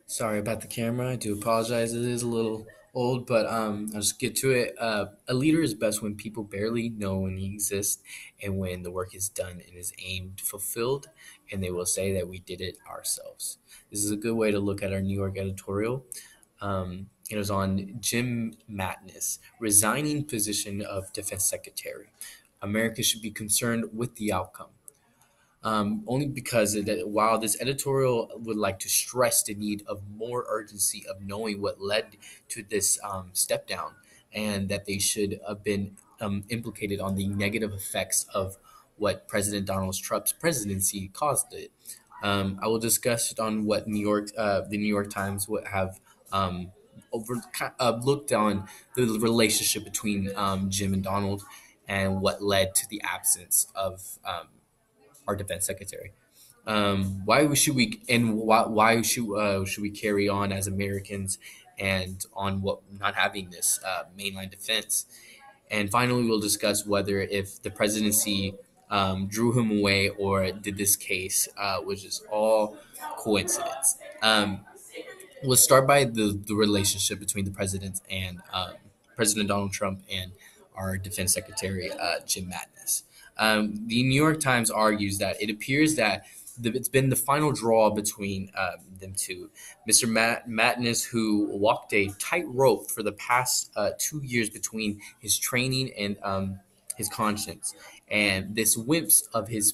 Sorry about the camera. I do apologize. It is a little old, but I'll just get to it. A leader is best when people barely know when he exists and when the work is done and is aimed fulfilled, and they will say that we did it ourselves. This is a good way to look at our New York editorial. It was on Jim Mattis resigning position of defense secretary. America should be concerned with the outcome. Only because while this editorial would like to stress the need of more urgency of knowing what led to this step down, and that they should have been implicated on the negative effects of what President Donald Trump's presidency caused it. I will discuss it on what the New York Times would have over looked on the relationship between Jim and Donald, and what led to the absence of our defense secretary. Why should we and why should we carry on as Americans and on what not having this mainline defense? And finally, we'll discuss whether if the presidency drew him away or did this case, which is all coincidence. We'll start by the relationship between the president and President Donald Trump and our defense secretary, Jim Mattis. The New York Times argues that it appears that it's been the final draw between them two. Mr. Mattis, who walked a tightrope for the past 2 years between his training and his conscience, and this whims of his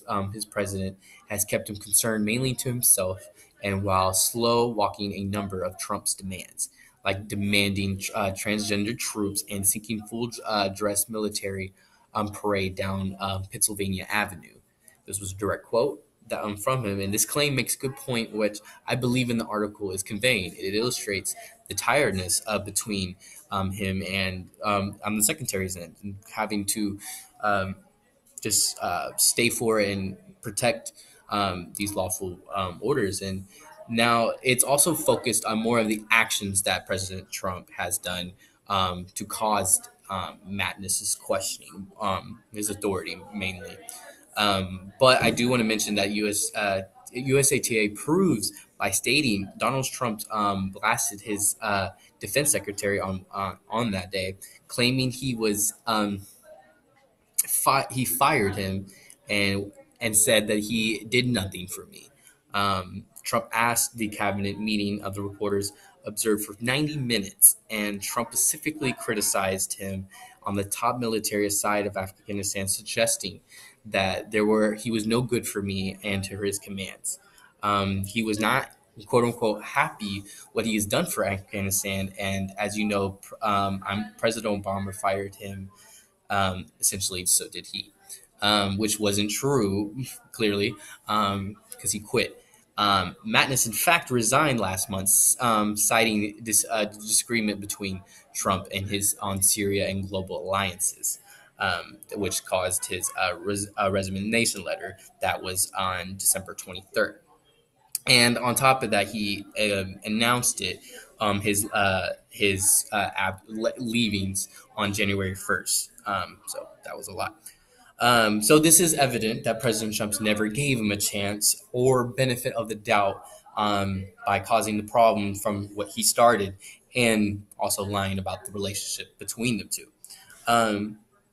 president has kept him concerned mainly to himself, and while slow walking a number of Trump's demands, like demanding transgender troops and seeking full dress military parade down Pennsylvania Avenue. This was a direct quote from him, and this claim makes a good point, which I believe in the article is conveying. It illustrates the tiredness between him and on the secretary's end, and having to just stay for it and protect these lawful orders. And now it's also focused on more of the actions that President Trump has done to cause Mattis's questioning his authority mainly. But I do want to mention that USATA proves by stating Donald Trump blasted his defense secretary on that day, claiming he fired him and said that he did nothing for me. Trump asked the cabinet meeting of the reporters observed for 90 minutes, and Trump specifically criticized him on the top military side of Afghanistan, suggesting that he was no good for me and to his commands. He was not quote unquote happy what he has done for Afghanistan, and as you know, President Obama fired him. Essentially, so did he, which wasn't true, clearly, because he quit. Mattis, in fact, resigned last month, citing this disagreement between Trump and his on Syria and global alliances, which caused his resignation letter that was on December 23rd. And on top of that, he announced his leavings on January 1st. So that was a lot. So this is evident that President Trump never gave him a chance or benefit of the doubt by causing the problem from what he started, and also lying about the relationship between the two.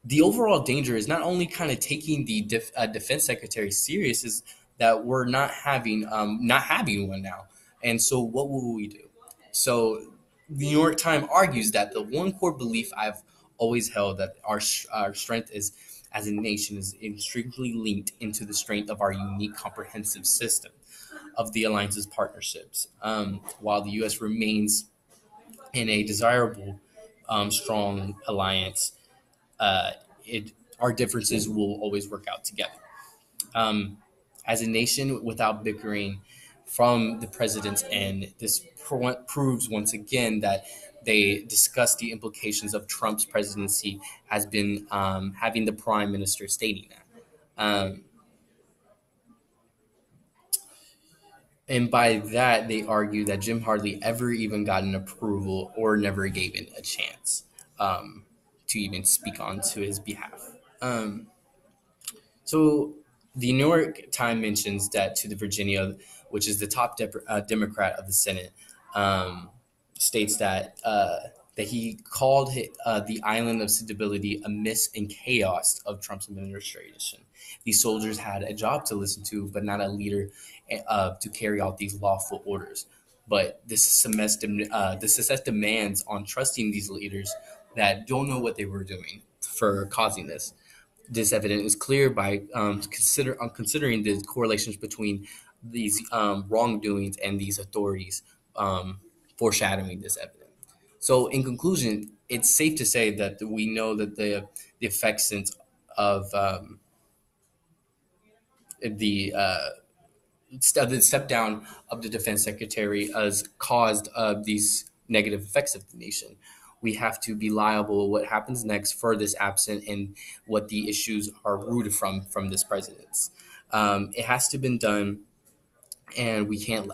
The overall danger is not only kind of taking the defense secretary serious, is that we're not having one now. And so what will we do? So the New York Times argues that the one core belief I've always held, that our strength is as a nation is intricately linked into the strength of our unique comprehensive system of the alliance's partnerships. While the U.S. remains in a desirable, strong alliance, uh, our differences will always work out together. Um, as a nation, without bickering from the president's end, this proves once again that they discussed the implications of Trump's presidency, has been having the prime minister stating that. Um, and by that, they argue that Jim hardly ever even got an approval or never gave it a chance to even speak on to his behalf. Um, So the New York Times mentions that to the Virginia, which is the top Democrat of the Senate, um, states that he called the island of stability a mess and chaos of Trump's administration. These soldiers had a job to listen to, but not a leader to carry out these lawful orders. But this success demands on trusting these leaders that don't know what they were doing for causing this. This evidence is clear by considering the correlations between these wrongdoings and these authorities foreshadowing this evidence. So, in conclusion, it's safe to say that we know that the effects of the the step down of the defense secretary has caused these negative effects of the nation. We have to be liable what happens next for this absent and what the issues are rooted from this president's. It has to been done, and we can't.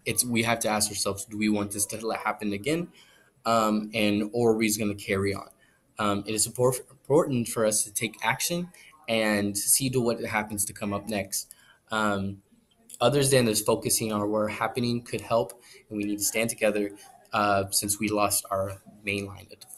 It's we have to ask ourselves: do we want this to happen again, and or are we going to carry on? It is important for us to take action and see to what happens to come up next. Um, Others than just focusing on what happening could help, and we need to stand together since we lost our main line of defense.